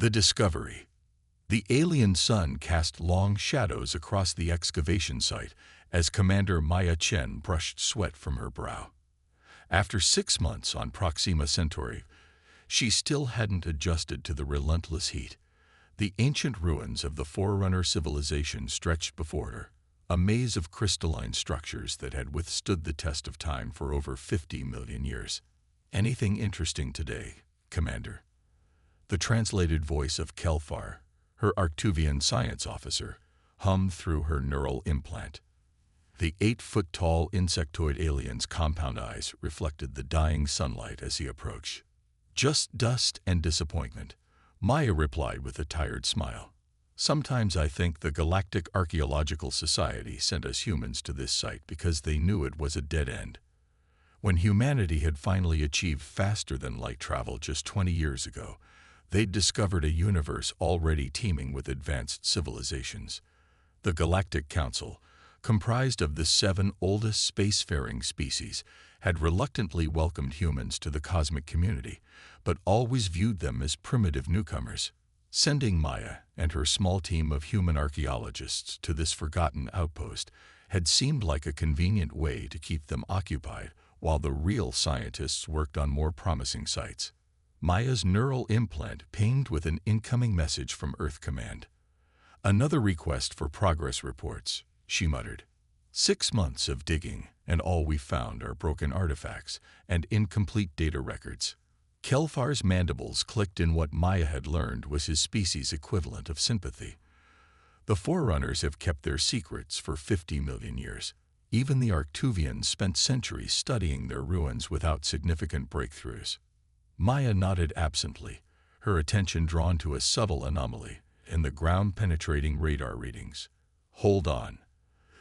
The discovery. The alien sun cast long shadows across the excavation site as Commander Maya Chen brushed sweat from her brow. After 6 months on Proxima Centauri, she still hadn't adjusted to the relentless heat. The ancient ruins of the Forerunner civilization stretched before her, a maze of crystalline structures that had withstood the test of time for over 50 million years. "Anything interesting today, Commander?" The translated voice of Kelfar, her Arctuvian science officer, hummed through her neural implant. The 8-foot-tall insectoid alien's compound eyes reflected the dying sunlight as he approached. "Just dust and disappointment," Maya replied with a tired smile. "Sometimes I think the Galactic Archaeological Society sent us humans to this site because they knew it was a dead end. When humanity had finally achieved faster-than-light travel just 20 years ago, they'd discovered a universe already teeming with advanced civilizations. The Galactic Council, comprised of the 7 oldest spacefaring species, had reluctantly welcomed humans to the cosmic community, but always viewed them as primitive newcomers. Sending Maya and her small team of human archaeologists to this forgotten outpost had seemed like a convenient way to keep them occupied while the real scientists worked on more promising sites. Maya's neural implant pinged with an incoming message from Earth Command. "Another request for progress reports," she muttered. "6 months of digging, and all we found are broken artifacts and incomplete data records." Kelfar's mandibles clicked in what Maya had learned was his species' equivalent of sympathy. The Forerunners have kept their secrets for 50 million years. Even the Arctuvians spent centuries studying their ruins without significant breakthroughs. Maya nodded absently, her attention drawn to a subtle anomaly in the ground-penetrating radar readings. "Hold on.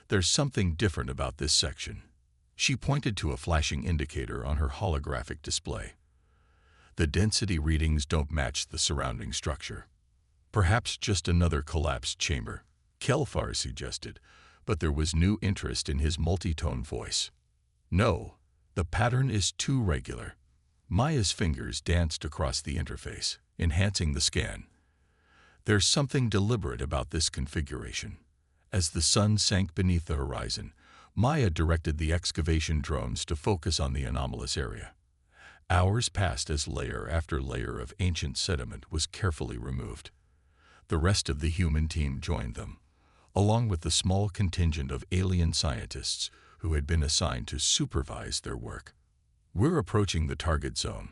There's something different about this section." She pointed to a flashing indicator on her holographic display. "The density readings don't match the surrounding structure." "Perhaps just another collapsed chamber," Kelfar suggested, but there was new interest in his multi-tone voice. "No, the pattern is too regular." Maya's fingers danced across the interface, enhancing the scan. "There's something deliberate about this configuration." As the sun sank beneath the horizon, Maya directed the excavation drones to focus on the anomalous area. Hours passed as layer after layer of ancient sediment was carefully removed. The rest of the human team joined them, along with the small contingent of alien scientists who had been assigned to supervise their work. "We're approaching the target zone,"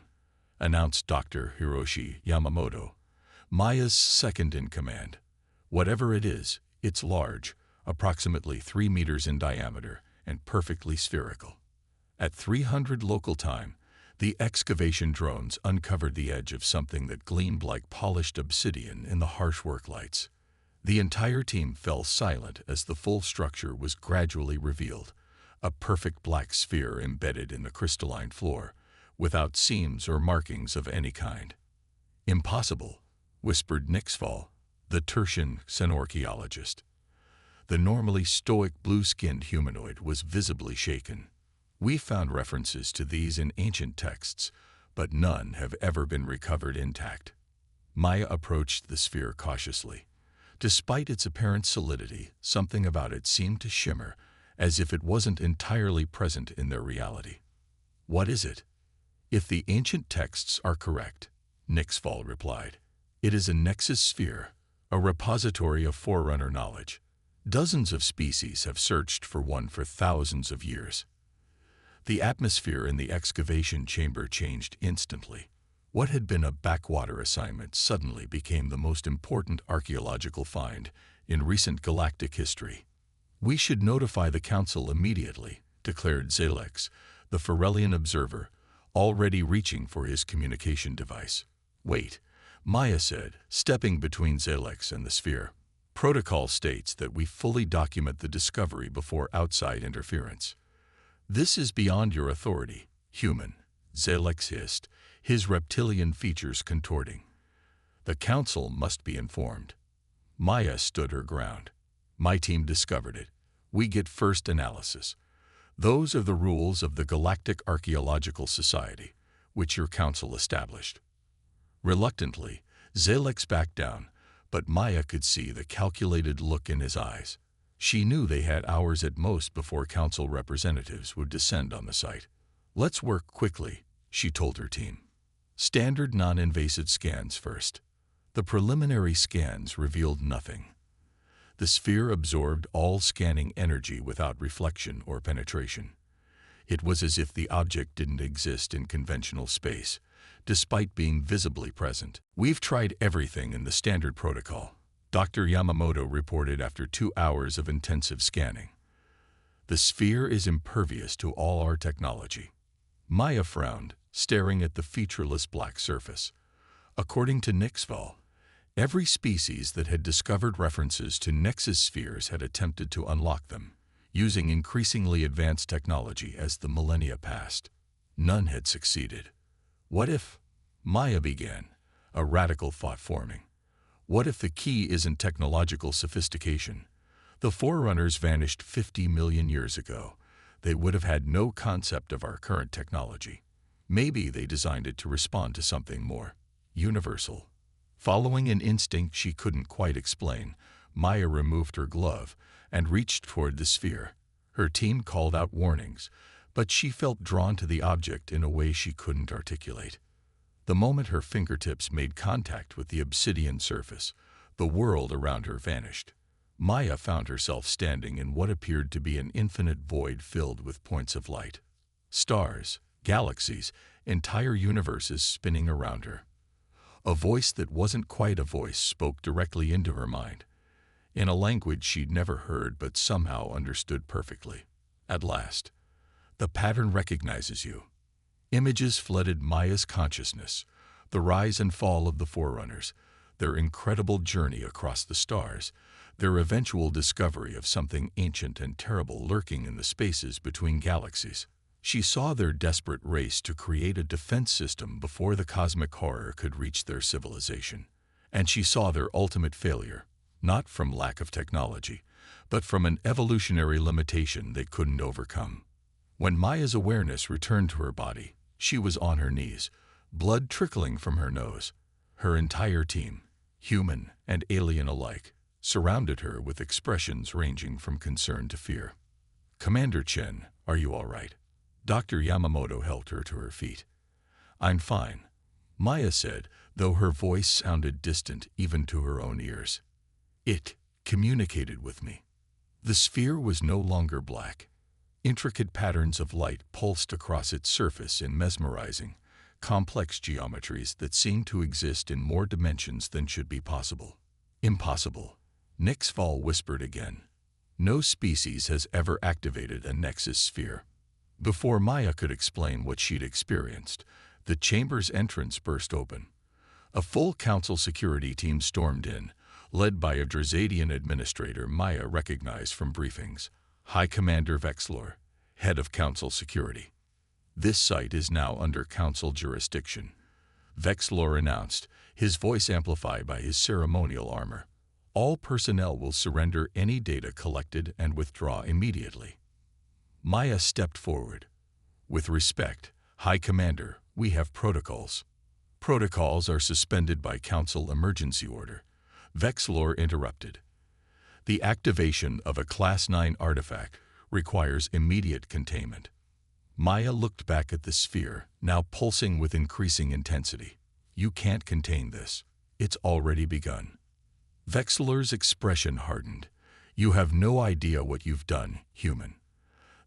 announced Dr. Hiroshi Yamamoto, Maya's second-in-command. "Whatever it is, it's large, approximately 3 meters in diameter and perfectly spherical." At 300 local time, the excavation drones uncovered the edge of something that gleamed like polished obsidian in the harsh work lights. The entire team fell silent as the full structure was gradually revealed, a perfect black sphere embedded in the crystalline floor, without seams or markings of any kind. "Impossible," whispered Nixfall, the Tertian xenorchaeologist. The normally stoic blue-skinned humanoid was visibly shaken. "We found references to these in ancient texts, but none have ever been recovered intact." Maya approached the sphere cautiously. Despite its apparent solidity, something about it seemed to shimmer, as if it wasn't entirely present in their reality. "What is it?" "If the ancient texts are correct," Nixfall replied, "it is a nexus sphere, a repository of Forerunner knowledge. Dozens of species have searched for one for thousands of years." The atmosphere in the excavation chamber changed instantly. What had been a backwater assignment suddenly became the most important archaeological find in recent galactic history. "We should notify the Council immediately," declared Zalex, the Ferellian observer, already reaching for his communication device. "Wait," Maya said, stepping between Zalex and the sphere. "Protocol states that we fully document the discovery before outside interference." "This is beyond your authority, human," Zalex hissed, his reptilian features contorting. "The Council must be informed." Maya stood her ground. "My team discovered it. We get first analysis. Those are the rules of the Galactic Archaeological Society, which your council established." Reluctantly, Zalex backed down, but Maya could see the calculated look in his eyes. She knew they had hours at most before council representatives would descend on the site. "Let's work quickly," she told her team. "Standard non-invasive scans first." The preliminary scans revealed nothing. The sphere absorbed all scanning energy without reflection or penetration. It was as if the object didn't exist in conventional space, despite being visibly present. "We've tried everything in the standard protocol," Dr. Yamamoto reported after 2 hours of intensive scanning. "The sphere is impervious to all our technology." Maya frowned, staring at the featureless black surface. According to Nixval, every species that had discovered references to Nexus spheres had attempted to unlock them, using increasingly advanced technology as the millennia passed. None had succeeded. "What if?" Maya began, a radical thought forming. "What if the key isn't technological sophistication? The Forerunners vanished 50 million years ago. They would have had no concept of our current technology. Maybe they designed it to respond to something more universal." Following an instinct she couldn't quite explain, Maya removed her glove and reached toward the sphere. Her team called out warnings, but she felt drawn to the object in a way she couldn't articulate. The moment her fingertips made contact with the obsidian surface, the world around her vanished. Maya found herself standing in what appeared to be an infinite void filled with points of light. Stars, galaxies, entire universes spinning around her. A voice that wasn't quite a voice spoke directly into her mind, in a language she'd never heard but somehow understood perfectly. "At last, the pattern recognizes you." Images flooded Maya's consciousness, the rise and fall of the Forerunners, their incredible journey across the stars, their eventual discovery of something ancient and terrible lurking in the spaces between galaxies. She saw their desperate race to create a defense system before the cosmic horror could reach their civilization. And she saw their ultimate failure, not from lack of technology, but from an evolutionary limitation they couldn't overcome. When Maya's awareness returned to her body, she was on her knees, blood trickling from her nose. Her entire team, human and alien alike, surrounded her with expressions ranging from concern to fear. "Commander Chen, are you all right?" Dr. Yamamoto helped her to her feet. "I'm fine," Maya said, though her voice sounded distant even to her own ears. "It communicated with me." The sphere was no longer black. Intricate patterns of light pulsed across its surface in mesmerizing, complex geometries that seemed to exist in more dimensions than should be possible. "Impossible," Nixval whispered again. "No species has ever activated a Nexus sphere." Before Maya could explain what she'd experienced, the chamber's entrance burst open. A full council security team stormed in, led by a Drazadian administrator Maya recognized from briefings, High Commander Vexlor, head of council security. "This site is now under council jurisdiction," Vexlor announced, his voice amplified by his ceremonial armor. "All personnel will surrender any data collected and withdraw immediately." Maya stepped forward. "With respect, High Commander, we have protocols." "Protocols are suspended by Council emergency order," Vexlor interrupted. "The activation of a Class 9 artifact requires immediate containment." Maya looked back at the sphere, now pulsing with increasing intensity. "You can't contain this. It's already begun." Vexlor's expression hardened. "You have no idea what you've done, human.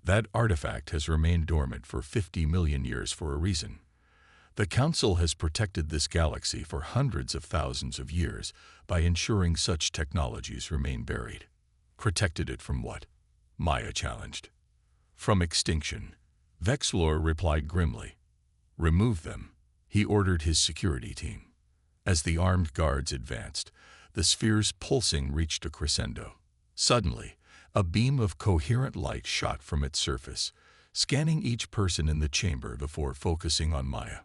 That artifact has remained dormant for 50 million years for a reason. The Council has protected this galaxy for hundreds of thousands of years by ensuring such technologies remain buried." "Protected it from what?" Maya challenged. "From extinction," Vexlor replied grimly. "Remove them," he ordered his security team. As the armed guards advanced, the sphere's pulsing reached a crescendo. Suddenly, a beam of coherent light shot from its surface, scanning each person in the chamber before focusing on Maya.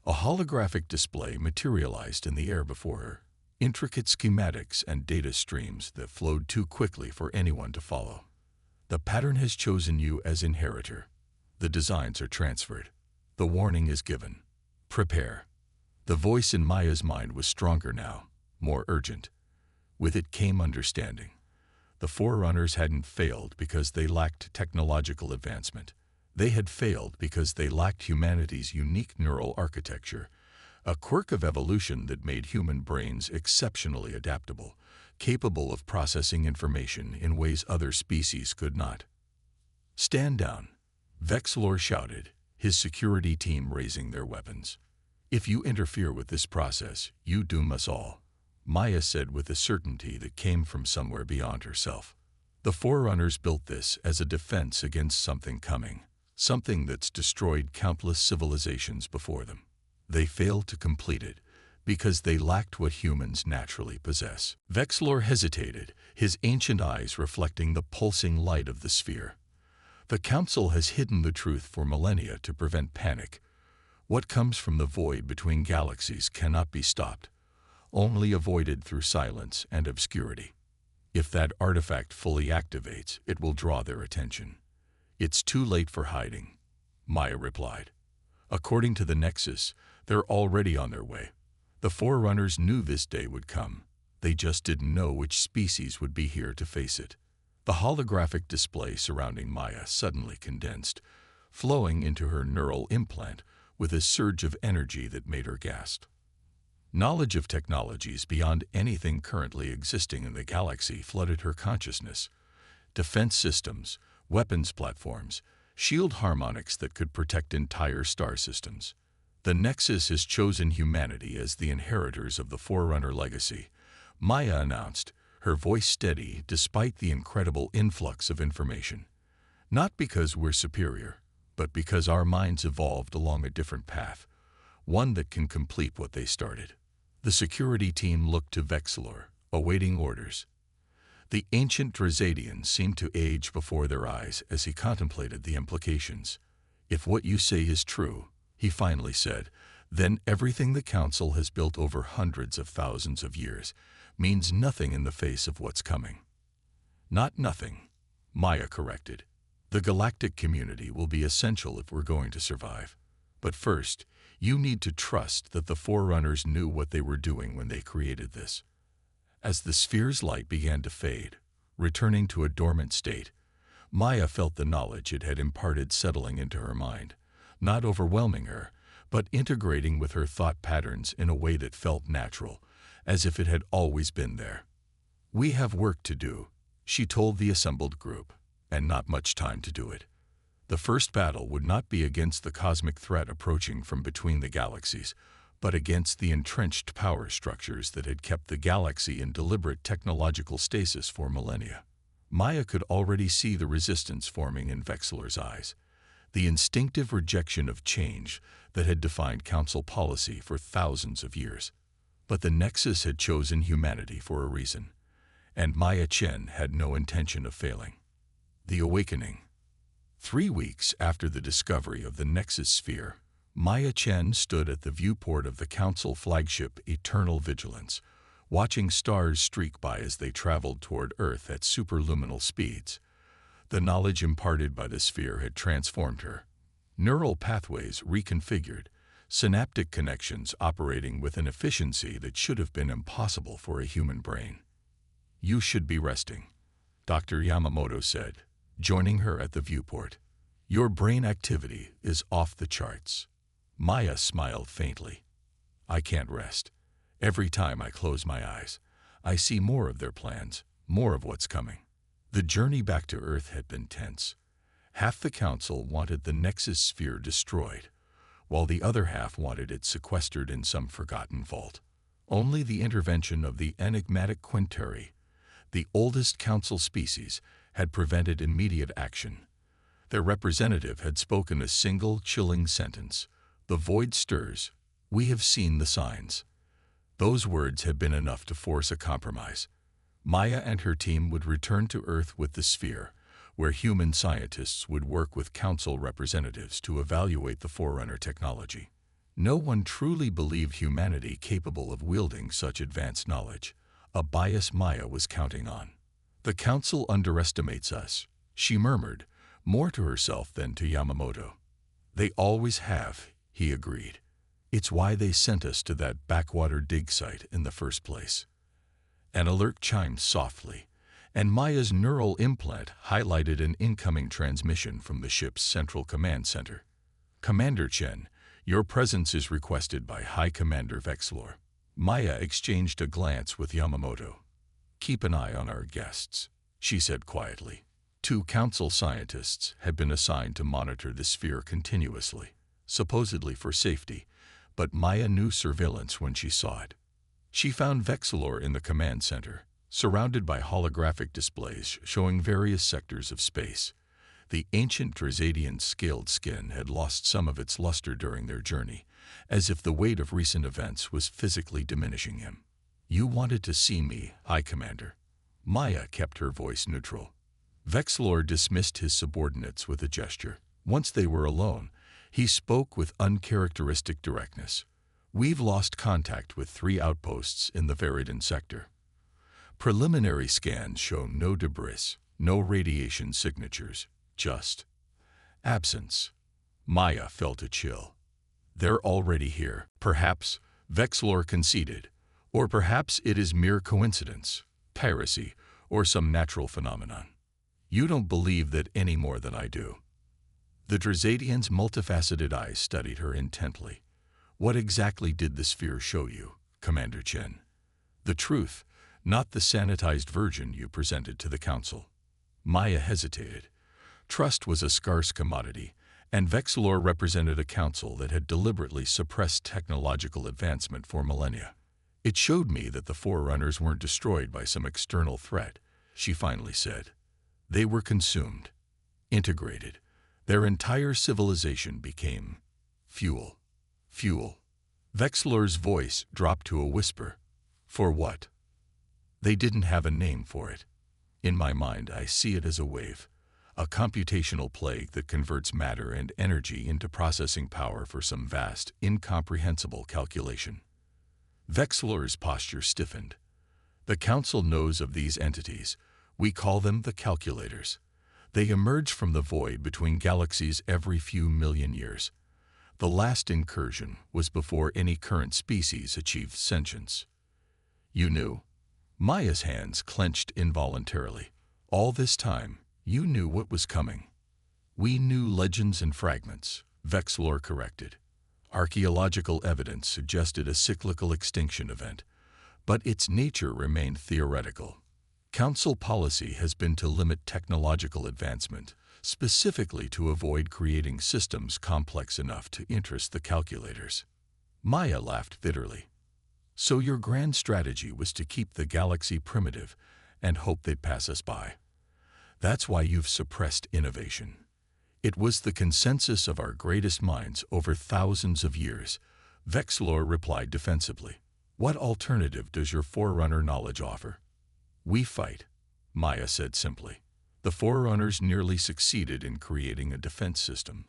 A holographic display materialized in the air before her, intricate schematics and data streams that flowed too quickly for anyone to follow. "The pattern has chosen you as inheritor. The designs are transferred. The warning is given. Prepare." The voice in Maya's mind was stronger now, more urgent. With it came understanding. The Forerunners hadn't failed because they lacked technological advancement. They had failed because they lacked humanity's unique neural architecture, a quirk of evolution that made human brains exceptionally adaptable, capable of processing information in ways other species could not. "Stand down," Vexlor shouted, his security team raising their weapons. "If you interfere with this process, you doom us all," Maya said with a certainty that came from somewhere beyond herself. The Forerunners built this as a defense against something coming, something that's destroyed countless civilizations before them. They failed to complete it because they lacked what humans naturally possess. Vexlor hesitated, his ancient eyes reflecting the pulsing light of the sphere. The Council has hidden the truth for millennia to prevent panic. What comes from the void between galaxies cannot be stopped, only avoided through silence and obscurity. If that artifact fully activates, it will draw their attention. "It's too late for hiding," Maya replied. "According to the Nexus, they're already on their way. The Forerunners knew this day would come. They just didn't know which species would be here to face it." The holographic display surrounding Maya suddenly condensed, flowing into her neural implant with a surge of energy that made her gasp. Knowledge of technologies beyond anything currently existing in the galaxy flooded her consciousness. Defense systems, weapons platforms, shield harmonics that could protect entire star systems. The Nexus has chosen humanity as the inheritors of the Forerunner legacy, Maya announced, her voice steady despite the incredible influx of information. "Not because we're superior, but because our minds evolved along a different path, one that can complete what they started." The security team looked to Vexlor, awaiting orders. The ancient Drazadian seemed to age before their eyes as he contemplated the implications. "If what you say is true," he finally said, "then everything the Council has built over hundreds of thousands of years means nothing in the face of what's coming." "Not nothing," Maya corrected. "The galactic community will be essential if we're going to survive. But first, you need to trust that the Forerunners knew what they were doing when they created this." As the sphere's light began to fade, returning to a dormant state, Maya felt the knowledge it had imparted settling into her mind, not overwhelming her, but integrating with her thought patterns in a way that felt natural, as if it had always been there. "We have work to do," she told the assembled group, "and not much time to do it. The first battle would not be against the cosmic threat approaching from between the galaxies, but against the entrenched power structures that had kept the galaxy in deliberate technological stasis for millennia." Maya could already see the resistance forming in Vexlor's eyes, the instinctive rejection of change that had defined Council policy for thousands of years. But the Nexus had chosen humanity for a reason, and Maya Chen had no intention of failing. The Awakening. 3 weeks after the discovery of the Nexus sphere, Maya Chen stood at the viewport of the Council flagship Eternal Vigilance, watching stars streak by as they traveled toward Earth at superluminal speeds. The knowledge imparted by the sphere had transformed her. Neural pathways reconfigured, synaptic connections operating with an efficiency that should have been impossible for a human brain. "You should be resting," Dr. Yamamoto said, joining her at the viewport. "Your brain activity is off the charts." Maya smiled faintly. "I can't rest. Every time I close my eyes, I see more of their plans, more of what's coming." The journey back to Earth had been tense. Half the Council wanted the Nexus sphere destroyed, while the other half wanted it sequestered in some forgotten vault. Only the intervention of the enigmatic Quinteri, the oldest Council species, had prevented immediate action. Their representative had spoken a single chilling sentence: "The void stirs. We have seen the signs." Those words had been enough to force a compromise. Maya and her team would return to Earth with the sphere, where human scientists would work with Council representatives to evaluate the Forerunner technology. No one truly believed humanity capable of wielding such advanced knowledge, a bias Maya was counting on. "The Council underestimates us," she murmured, more to herself than to Yamamoto. "They always have," he agreed. It's why they sent us to that backwater dig site in the first place. An alert chimed softly, and Maya's neural implant highlighted an incoming transmission from the ship's central command center. Commander Chen, your presence is requested by High Commander Vexlor. Maya exchanged a glance with Yamamoto. Keep an eye on our guests, she said quietly. 2 council scientists had been assigned to monitor the sphere continuously, supposedly for safety, but Maya knew surveillance when she saw it. She found Vexlor in the command center, surrounded by holographic displays showing various sectors of space. The ancient Drizadian's scaled skin had lost some of its luster during their journey, as if the weight of recent events was physically diminishing him. You wanted to see me, High Commander. Maya kept her voice neutral. Vexlor dismissed his subordinates with a gesture. Once they were alone, he spoke with uncharacteristic directness. We've lost contact with 3 outposts in the Veridan sector. Preliminary scans show no debris, no radiation signatures, just absence. Maya felt a chill. They're already here. Perhaps, Vexlor conceded, or perhaps it is mere coincidence, piracy, or some natural phenomenon. You don't believe that any more than I do. The Drizadian's multifaceted eyes studied her intently. What exactly did the sphere show you, Commander Chen? The truth, not the sanitized version you presented to the council. Maya hesitated. Trust was a scarce commodity, and Vexlor represented a council that had deliberately suppressed technological advancement for millennia. It showed me that the Forerunners weren't destroyed by some external threat, she finally said. They were consumed, integrated. Their entire civilization became fuel. Fuel. Vexlor's voice dropped to a whisper. For what? They didn't have a name for it. In my mind, I see it as a wave, a computational plague that converts matter and energy into processing power for some vast, incomprehensible calculation. Vexlor's posture stiffened. The Council knows of these entities. We call them the calculators. They emerge from the void between galaxies every few million years. The last incursion was before any current species achieved sentience. You knew. Maya's hands clenched involuntarily. All this time, you knew what was coming. We knew legends and fragments, Vexlor corrected. Archaeological evidence suggested a cyclical extinction event, but its nature remained theoretical. Council policy has been to limit technological advancement, specifically to avoid creating systems complex enough to interest the calculators. Maya laughed bitterly. So your grand strategy was to keep the galaxy primitive and hope they'd pass us by. That's why you've suppressed innovation. It was the consensus of our greatest minds over thousands of years, Vexlor replied defensively. What alternative does your Forerunner knowledge offer? We fight, Maya said simply. The Forerunners nearly succeeded in creating a defense system,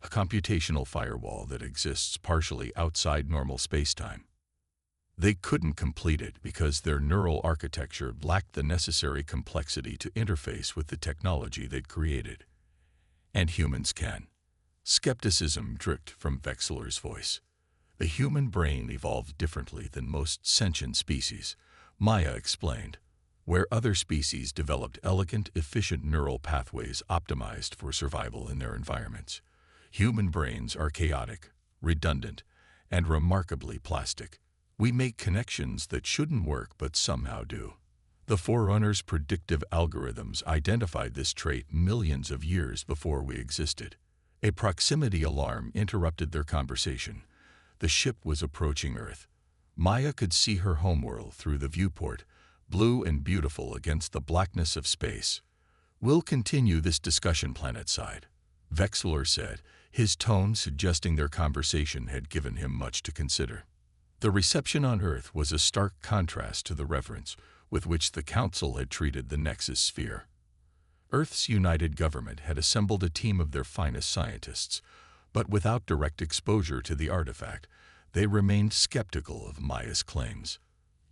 a computational firewall that exists partially outside normal spacetime. They couldn't complete it because their neural architecture lacked the necessary complexity to interface with the technology they'd created. And humans can. Skepticism dripped from Vexlor's voice. The human brain evolved differently than most sentient species, Maya explained. Where other species developed elegant, efficient neural pathways optimized for survival in their environments, human brains are chaotic, redundant, and remarkably plastic. We make connections that shouldn't work but somehow do. The Forerunners' predictive algorithms identified this trait millions of years before we existed. A proximity alarm interrupted their conversation. The ship was approaching Earth. Maya could see her homeworld through the viewport, blue and beautiful against the blackness of space. We'll continue this discussion planetside, Vexlor said, his tone suggesting their conversation had given him much to consider. The reception on Earth was a stark contrast to the reverence with which the Council had treated the Nexus sphere. Earth's united government had assembled a team of their finest scientists, but without direct exposure to the artifact, they remained skeptical of Maya's claims.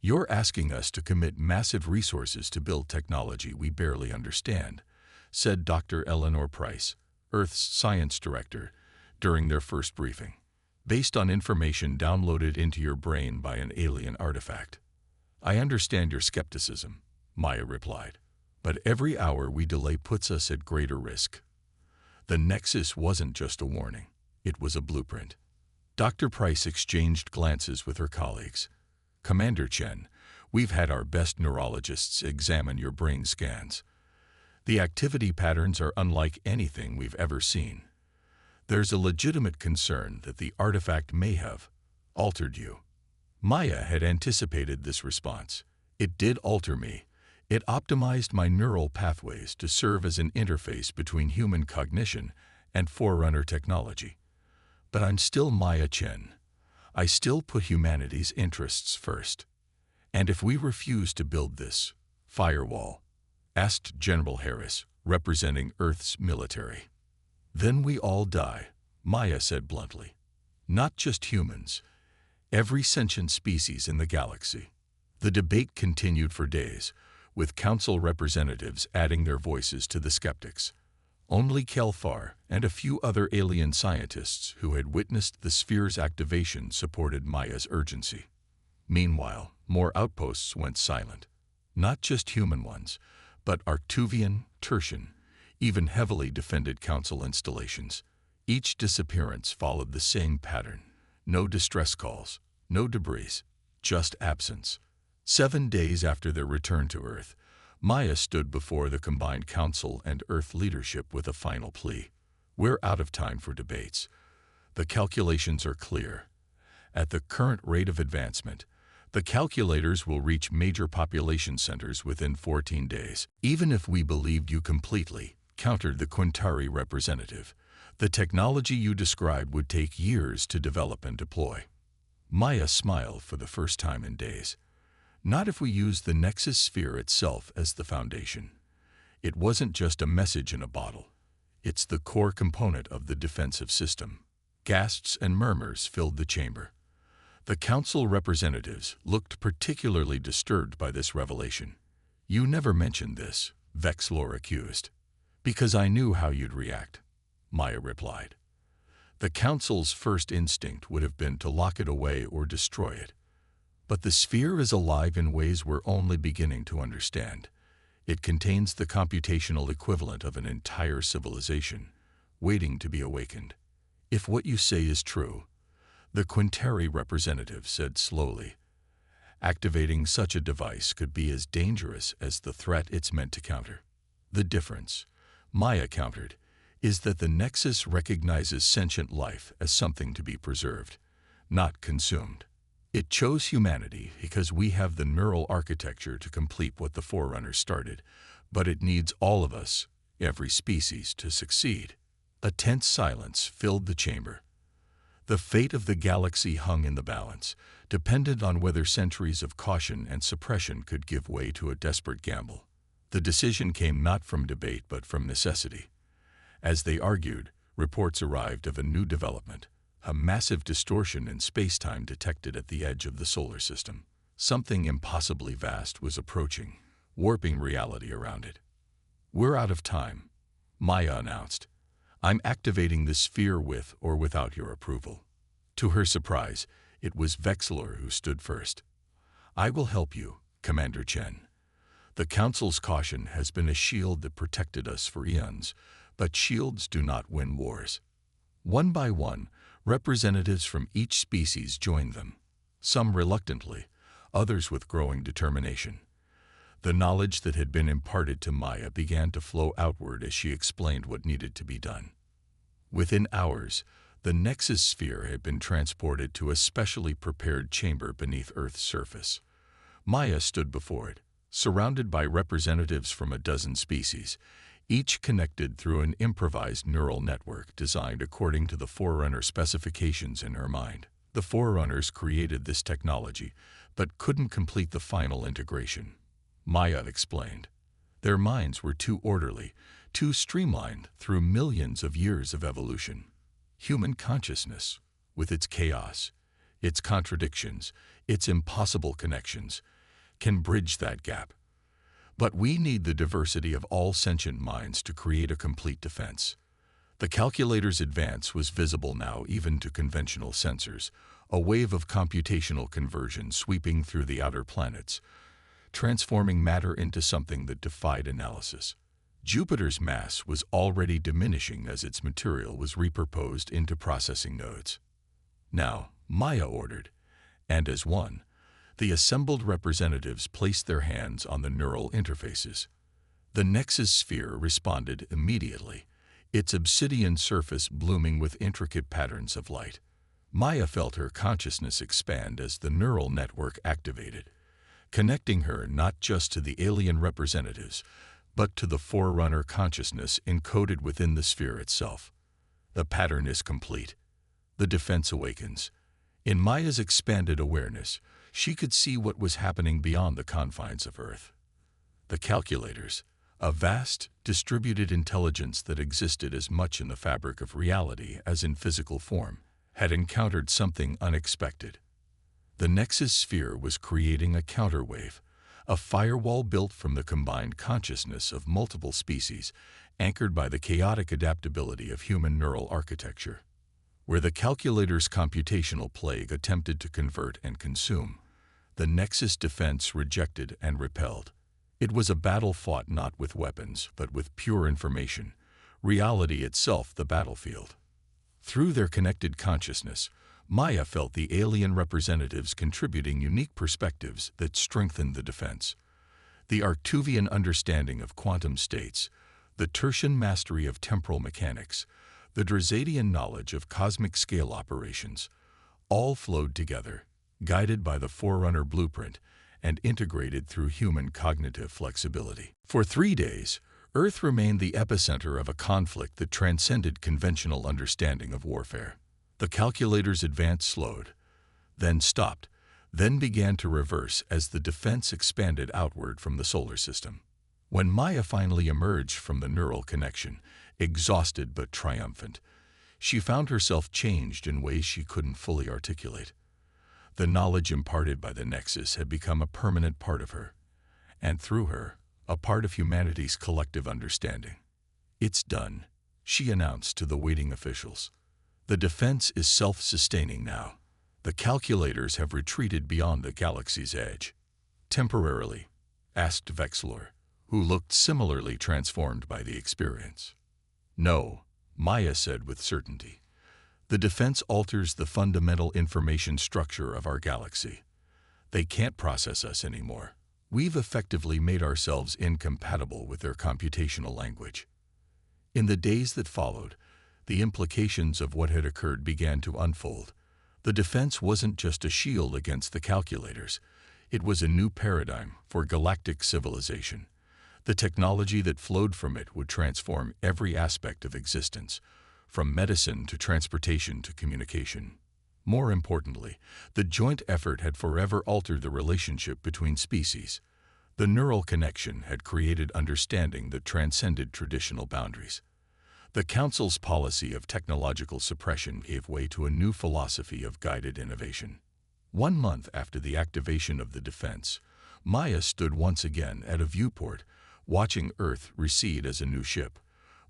You're asking us to commit massive resources to build technology we barely understand, said Dr. Eleanor Price, Earth's science director, during their first briefing. based on information downloaded into your brain by an alien artifact. I understand your skepticism, Maya replied, but every hour we delay puts us at greater risk. The Nexus wasn't just a warning, it was a blueprint. Dr. Price exchanged glances with her colleagues. Commander Chen, we've had our best neurologists examine your brain scans. The activity patterns are unlike anything we've ever seen. There's a legitimate concern that the artifact may have altered you. Maya had anticipated this response. It did alter me. It optimized my neural pathways to serve as an interface between human cognition and Forerunner technology. But I'm still Maya Chen. I still put humanity's interests first. And if we refuse to build this firewall, asked General Harris, representing Earth's military, then we all die, Maya said bluntly. Not just humans, every sentient species in the galaxy. The debate continued for days, with council representatives adding their voices to the skeptics. Only Kelfar and a few other alien scientists who had witnessed the sphere's activation supported Maya's urgency. Meanwhile, more outposts went silent. Not just human ones, but Arctuvian, Tertian, even heavily defended council installations. Each disappearance followed the same pattern. No distress calls, no debris, just absence. 7 days after their return to Earth, Maya stood before the combined Council and Earth leadership with a final plea. We're out of time for debates. The calculations are clear. At the current rate of advancement, the calculators will reach major population centers within 14 days. Even if we believed you completely, countered the Quintari representative, the technology you described would take years to develop and deploy. Maya smiled for the first time in days. Not if we use the Nexus sphere itself as the foundation. It wasn't just a message in a bottle. It's the core component of the defensive system. Gasps and murmurs filled the chamber. The council representatives looked particularly disturbed by this revelation. You never mentioned this, Vexlor accused. Because I knew how you'd react, Maya replied. The council's first instinct would have been to lock it away or destroy it. But the sphere is alive in ways we're only beginning to understand. It contains the computational equivalent of an entire civilization, waiting to be awakened. If what you say is true, the Quintari representative said slowly, activating such a device could be as dangerous as the threat it's meant to counter. The difference, Maya countered, is that the Nexus recognizes sentient life as something to be preserved, not consumed. It chose humanity because we have the neural architecture to complete what the Forerunner started, but it needs all of us, every species, to succeed. A tense silence filled the chamber. The fate of the galaxy hung in the balance, dependent on whether centuries of caution and suppression could give way to a desperate gamble. The decision came not from debate but from necessity. As they argued, reports arrived of a new development, a massive distortion in space-time detected at the edge of the solar system. Something impossibly vast was approaching, warping reality around it. We're out of time, Maya announced. I'm activating the sphere with or without your approval. To her surprise, it was Vexlor who stood first. I will help you, Commander Chen. The Council's caution has been a shield that protected us for eons, but shields do not win wars. One by one, representatives from each species joined them, some reluctantly, others with growing determination. The knowledge that had been imparted to Maya began to flow outward as she explained what needed to be done. Within hours, the Nexus sphere had been transported to a specially prepared chamber beneath Earth's surface. Maya stood before it, surrounded by representatives from a dozen species, each connected through an improvised neural network designed according to the Forerunner specifications in her mind. The Forerunners created this technology, but couldn't complete the final integration. Maya explained. Their minds were too orderly, too streamlined through millions of years of evolution. Human consciousness, with its chaos, its contradictions, its impossible connections, can bridge that gap. But we need the diversity of all sentient minds to create a complete defense. The calculator's advance was visible now even to conventional sensors, a wave of computational conversion sweeping through the outer planets, transforming matter into something that defied analysis. Jupiter's mass was already diminishing as its material was repurposed into processing nodes. Now, Maya ordered, and as one, the assembled representatives placed their hands on the neural interfaces. The Nexus sphere responded immediately, its obsidian surface blooming with intricate patterns of light. Maya felt her consciousness expand as the neural network activated, connecting her not just to the alien representatives, but to the forerunner consciousness encoded within the sphere itself. The pattern is complete. The defense awakens. In Maya's expanded awareness, she could see what was happening beyond the confines of Earth. The calculators, a vast, distributed intelligence that existed as much in the fabric of reality as in physical form, had encountered something unexpected. The Nexus sphere was creating a counterwave, a firewall built from the combined consciousness of multiple species, anchored by the chaotic adaptability of human neural architecture. Where the calculator's computational plague attempted to convert and consume, the Nexus defense rejected and repelled. It was a battle fought not with weapons, but with pure information, reality itself the battlefield. Through their connected consciousness, Maya felt the alien representatives contributing unique perspectives that strengthened the defense. The Arctuvian understanding of quantum states, the Tertian mastery of temporal mechanics, the Drazadian knowledge of cosmic scale operations, all flowed together, guided by the Forerunner blueprint and integrated through human cognitive flexibility. For 3 days, Earth remained the epicenter of a conflict that transcended conventional understanding of warfare. The calculator's advance slowed, then stopped, then began to reverse as the defense expanded outward from the solar system. When Maya finally emerged from the neural connection, exhausted but triumphant, she found herself changed in ways she couldn't fully articulate. The knowledge imparted by the Nexus had become a permanent part of her, and through her, a part of humanity's collective understanding. "It's done," she announced to the waiting officials. "The defense is self-sustaining now. The calculators have retreated beyond the galaxy's edge." "Temporarily?" asked Vexlor, who looked similarly transformed by the experience. "No," Maya said with certainty. "The defense alters the fundamental information structure of our galaxy. They can't process us anymore. We've effectively made ourselves incompatible with their computational language." In the days that followed, the implications of what had occurred began to unfold. The defense wasn't just a shield against the calculators. It was a new paradigm for galactic civilization. The technology that flowed from it would transform every aspect of existence, from medicine to transportation to communication. More importantly, the joint effort had forever altered the relationship between species. The neural connection had created understanding that transcended traditional boundaries. The Council's policy of technological suppression gave way to a new philosophy of guided innovation. 1 month after the activation of the defense, Maya stood once again at a viewport, watching Earth recede as a new ship,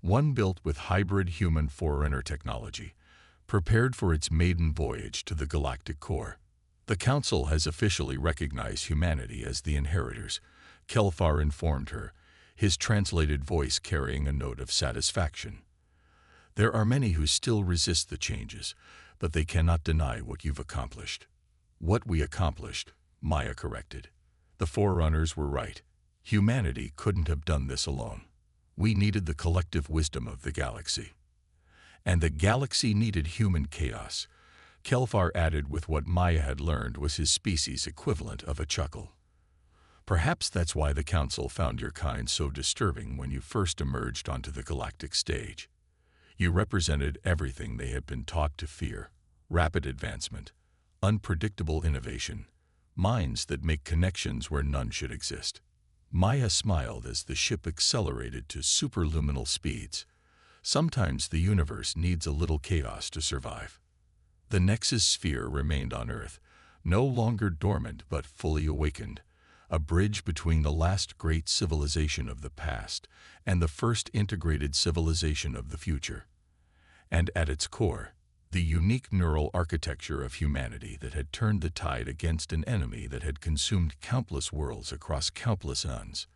one built with hybrid human forerunner technology, prepared for its maiden voyage to the galactic core. "The Council has officially recognized humanity as the inheritors," Kelfar informed her, his translated voice carrying a note of satisfaction. "There are many who still resist the changes, but they cannot deny what you've accomplished." "What we accomplished," Maya corrected. "The Forerunners were right. Humanity couldn't have done this alone. We needed the collective wisdom of the galaxy. And the galaxy needed human chaos," Kelfar added with what Maya had learned was his species' equivalent of a chuckle. "Perhaps that's why the Council found your kind so disturbing when you first emerged onto the galactic stage. You represented everything they had been taught to fear: rapid advancement, unpredictable innovation, minds that make connections where none should exist." Maya smiled as the ship accelerated to superluminal speeds. Sometimes the universe needs a little chaos to survive. The Nexus sphere remained on Earth, no longer dormant but fully awakened, a bridge between the last great civilization of the past and the first integrated civilization of the future. and at its core, the unique neural architecture of humanity that had turned the tide against an enemy that had consumed countless worlds across countless suns.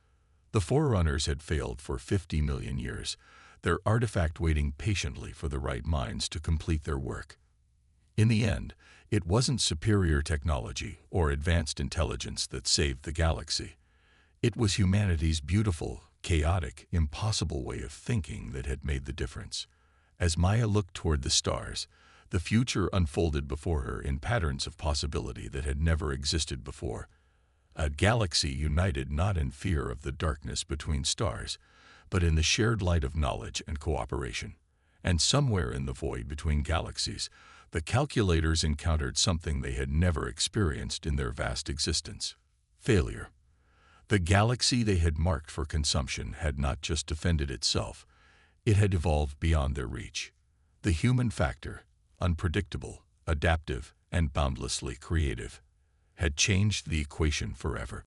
The Forerunners had failed for 50 million years, their artifact waiting patiently for the right minds to complete their work. In the end, it wasn't superior technology or advanced intelligence that saved the galaxy. It was humanity's beautiful, chaotic, impossible way of thinking that had made the difference. As Maya looked toward the stars, the future unfolded before her in patterns of possibility that had never existed before. A galaxy united not in fear of the darkness between stars, but in the shared light of knowledge and cooperation. And somewhere in the void between galaxies, the calculators encountered something they had never experienced in their vast existence: failure. The galaxy they had marked for consumption had not just defended itself, it had evolved beyond their reach. The human factor, unpredictable, adaptive, and boundlessly creative, had changed the equation forever.